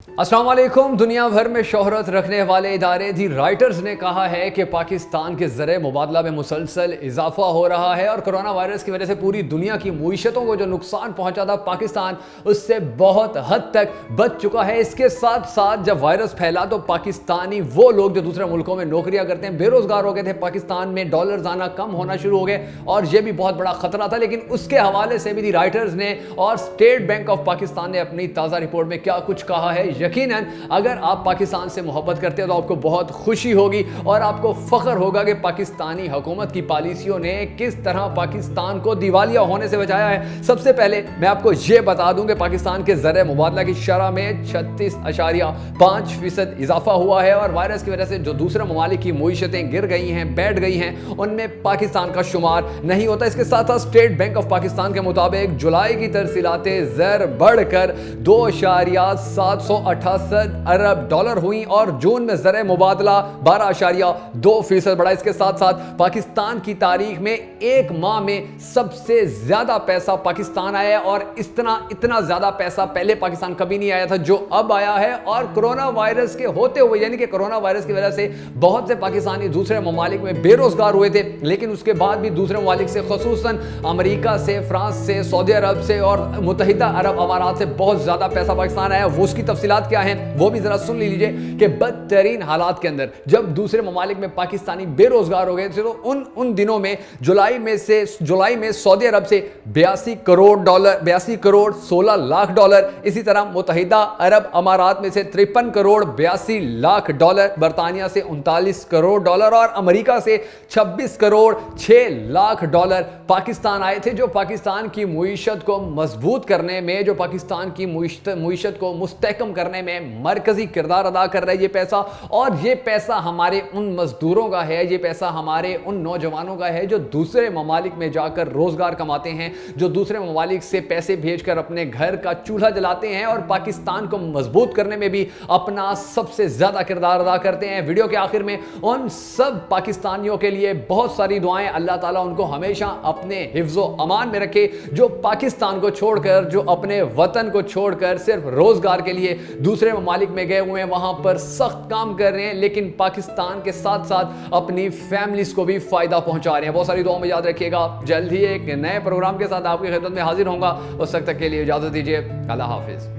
अस्सलाम वालेकुम। दुनिया भर में शोहरत रखने वाले इदारे दी राइटर्स ने कहा है कि पाकिस्तान के ज़र मुबादला में मुसलसल इजाफा हो रहा है और कोरोना वायरस की वजह से पूरी दुनिया की मईशतों को जो नुकसान पहुंचा था पाकिस्तान उससे बहुत हद तक बच चुका है। इसके साथ साथ जब वायरस फैला तो पाकिस्तानी वो लोग जो दूसरे मुल्कों में नौकरियां करते हैं बेरोजगार हो गए थे, पाकिस्तान में डॉलर्स आना कम होना शुरू हो गए और ये भी बहुत बड़ा खतरा था। लेकिन उसके हवाले से भी दी राइटर्स ने और स्टेट बैंक ऑफ पाकिस्तान ने अपनी ताज़ा रिपोर्ट में क्या कुछ कहा है। यकीनन अगर आप पाकिस्तान से मोहब्बत करते हैं तो आपको बहुत खुशी होगी और आपको फख्र होगा कि पाकिस्तानी हुकूमत की पॉलिसियों ने किस तरह पाकिस्तान को दिवालिया होने से बचाया है। सबसे पहले मैं आपको यह बता दूं कि पाकिस्तान के ज़र मुबादला की शरह में 36.5% इजाफा हुआ है और वायरस की वजह से जो दूसरे ममालिक की मईशतें गिर गई हैं, बैठ गई हैं, उनमें पाकिस्तान का शुमार नहीं होता। इसके साथ साथ स्टेट बैंक ऑफ पाकिस्तान के मुताबिक जुलाई की तरसीलाते ज़र बढ़कर 2.768 अरब डॉलर हुई और जून में ज़र मुबादला 12.2% बढ़ा। इसके साथ साथ पाकिस्तान की तारीख में एक माह में सबसे ज्यादा पैसा पाकिस्तान आया है और इतना ज्यादा पैसा पहले पाकिस्तान कभी नहीं आया था जो अब आया है। और कोरोना वायरस के होते हुए यानी कि कोरोना वायरस की वजह से बहुत से पाकिस्तानी दूसरे ममालिक में बेरोजगार हुए थे, लेकिन उसके बाद भी दूसरे ममालिक से खसूसन अमेरिका से, फ्रांस से, सऊदी अरब से और मुत्तहिदा अरब अमारात से बहुत ज्यादा पैसा पाकिस्तान आया। वो उसकी तफसीलात क्या हैं वो भी जरा सुन लीजिए कि बदतरीन हालात के अंदर जब दूसरे ममालिक में पाकिस्तानी बेरोजगार हो गए थे तो उन दिनों में जुलाई में सऊदी अरब से 82 करोड़ 16 लाख डॉलर, इसी तरह मुत्तहिदा अरब अमारात में से 53 करोड़ 82 लाख डॉलर, बरतानिया से 39 करोड़ डॉलर और अमेरिका से 26 करोड़ 6 लाख डॉलर पाकिस्तान आए थे, जो पाकिस्तान की मईशत को मजबूत करने में, जो पाकिस्तान की मईशत को मुस्तहकम करने में मरकजी किरदार अदा कर रहा है ये पैसा। और ये पैसा हमारे उन मजदूरों का है, ये पैसा हमारे उन नौजवानों का है जो दूसरे ममालिक में जाकर रोजगार कमाते हैं, जो दूसरे ममालिक से पैसे भेजकर अपने घर का चूल्हा जलाते हैं और पाकिस्तान को मजबूत करने में भी अपना सबसे ज्यादा किरदार अदा करते हैं। वीडियो के आखिर में उन सब पाकिस्तानियों के लिए बहुत सारी दुआएं, अल्लाह ताला उनको हमेशा अपने हिफ्ज़ो अमान में रखे जो पाकिस्तान को छोड़कर, जो अपने वतन को छोड़कर सिर्फ रोजगार के लिए दूसरे ममालिक में गए हुए हैं, वहां पर सख्त काम कर रहे हैं लेकिन पाकिस्तान के साथ साथ अपनी फैमिलीज को भी फायदा पहुंचा रहे हैं। बहुत सारी दुआओं में याद रखिएगा। जल्द ही एक नए प्रोग्राम के साथ आपकी खिदमत में हाजिर होऊंगा। उस वक्त तक के लिए इजाजत दीजिए। अल्लाह हाफिज।